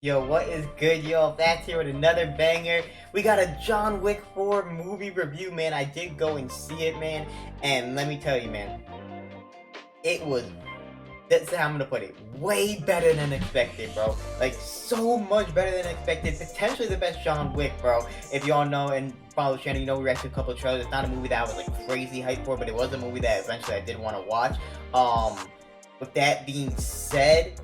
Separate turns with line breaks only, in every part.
Yo, what is good, yo? Back here with another banger. We got a John Wick 4 movie review, man. I did go and see it, man. And let me tell you, man, it was, that's how I'm gonna put it, way better than expected, bro. Like, so much better than expected. Potentially the best John Wick, bro. If y'all know and follow the channel, you know we reacted to a couple of trailers. It's not a movie that I was, like, crazy hyped for, but it was a movie that eventually I did want to watch. Um, with that being said,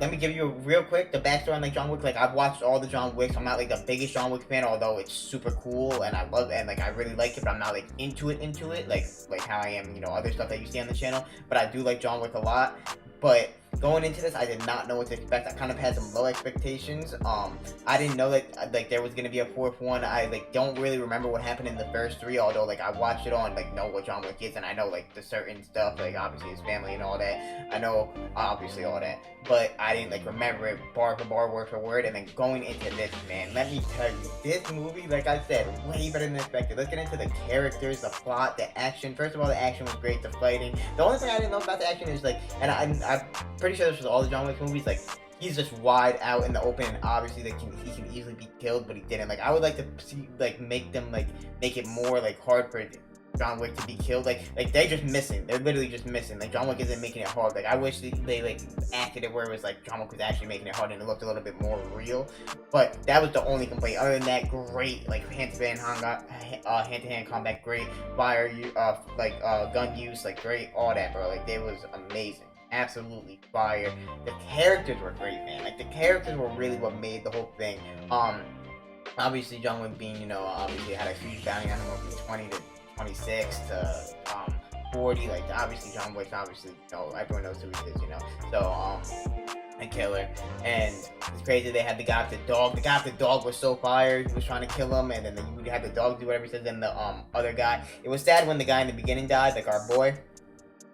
let me give you a real quick the backstory on like John Wick. Like I've watched all the John Wicks. I'm not like the biggest John Wick fan, although it's super cool and I love it and like I really like it, but I'm not like into it like how I am, you know, other stuff that you see on the channel. But I do like John Wick a lot. But going into this, I did not know what to expect. I kind of had some low expectations. I didn't know that like there was gonna be a fourth one. I like don't really remember what happened in the first three, although like I watched it all and like know what John Wick is, and I know like the certain stuff, like obviously his family and all that. I know obviously all that, but I didn't like remember it bar for bar, word for word. And then going into this, man, let me tell you, this movie, like I said, way better than expected. Let's get into the characters, the plot, the action. First of all, the action was great. The fighting. The only thing I didn't know about the action is like, and I'm pretty sure this was all the John Wick movies, like he's just wide out in the open, and obviously he can easily be killed, but he didn't. Like I would like to see like make it more like hard for John Wick to be killed. Like they're just missing. They're literally just missing. Like John Wick isn't making it hard. Like I wish they like acted it where it was like John Wick was actually making it hard and it looked a little bit more real. But that was the only complaint. Other than that, great. Like hand-to-hand combat, great. Fire, gun use, like great. All that, bro. Like it was amazing. Absolutely fire. The characters were great, man. Like the characters were really what made the whole thing. Obviously John Wick being, you know, obviously had a huge bounty on him from 20 to 26 to 40. Like obviously John Wick, obviously, you know, everyone knows who he is, you know. So a killer. And it's crazy they had the guy with the dog. The guy with the dog was so fired. He was trying to kill him, and then you had the dog do whatever he says. And the other guy. It was sad when the guy in the beginning died, like our boy.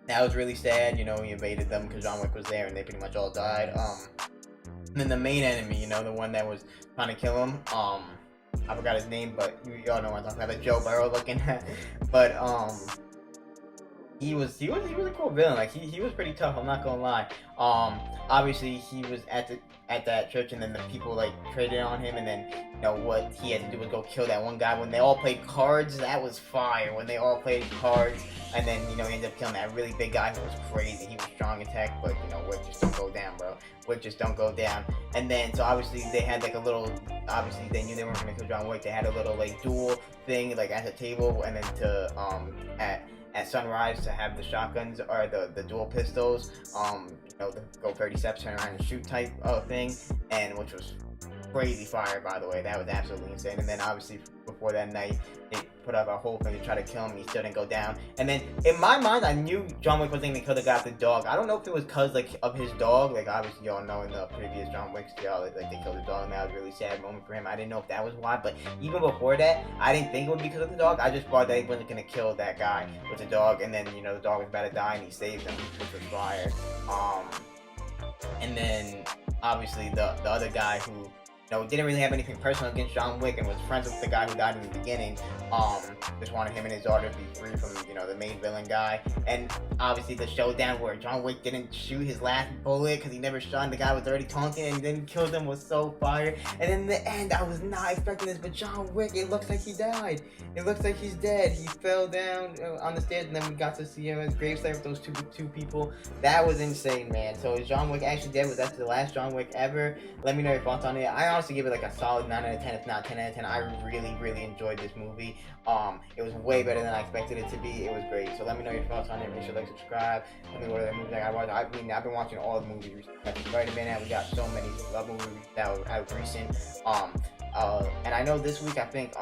That was really sad, you know, he invaded them because John Wick was there and they pretty much all died. And then the main enemy, you know, the one that was trying to kill him, I forgot his name, but y'all know what I'm talking about, the Joe Burrow looking at. But he was a cool villain. Like he was pretty tough, I'm not gonna lie. Obviously he was at that church, and then the people like traded on him, and then you know what he had to do was go kill that one guy when they all played cards. That was fire when they all played cards. And then, you know, he ended up killing that really big guy who was crazy. He was strong in tech, but, you know, Wick just don't go down, bro. Wick just don't go down. And then, so obviously they had like a little, obviously they knew they weren't going to kill John Wick. They had a little like duel thing like at the table, and then to, at sunrise to have the shotguns or the dual pistols, you know, the go 30 steps, turn around and shoot type thing, and which was crazy fire, by the way. That was absolutely insane. And then obviously before that night they put up a whole thing to try to kill him. He still didn't go down. And then in my mind I knew John Wick wasn't gonna kill the guy with the dog. I don't know if it was cause like of his dog. Like obviously y'all know in the previous John Wicks, y'all like they killed the dog, and that was a really sad moment for him. I didn't know if that was why, but even before that I didn't think it would be because of the dog. I just thought that he wasn't gonna kill that guy with the dog, and then, you know, the dog was about to die and he saved him, which was fire. And then obviously the other guy who, you know, didn't really have anything personal against John Wick and was friends with the guy who died in the beginning. Just wanted him and his daughter to be free from, you know, the main villain guy. And obviously the showdown where John Wick didn't shoot his last bullet because he never shot, and the guy was already taunting and then killed him was so fire. And in the end, I was not expecting this, but John Wick, it looks like he died. It looks like he's dead. He fell down on the stairs, and then we got to see him as gravesite with those two people. That was insane, man. So is John Wick actually dead? Was that the last John Wick ever? Let me know your thoughts on it. I honestly give it like a solid 9 out of 10, if not 10 out of 10. I really enjoyed this movie. It was way better than I expected it to be. It was great. So let me know your thoughts on it. Make sure to like, subscribe. Let me know what other movies I watched. I mean, I've been watching all the movies recently. We got so many love movies that were out recent. And I know this week I think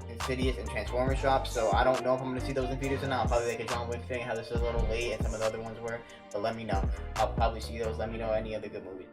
Insidious and Transformers dropped, so I don't know if I'm gonna see those in theaters or not. I'll probably like a John Wick thing, how this is a little late and some of the other ones were, but let me know. I'll probably see those. Let me know any other good movies.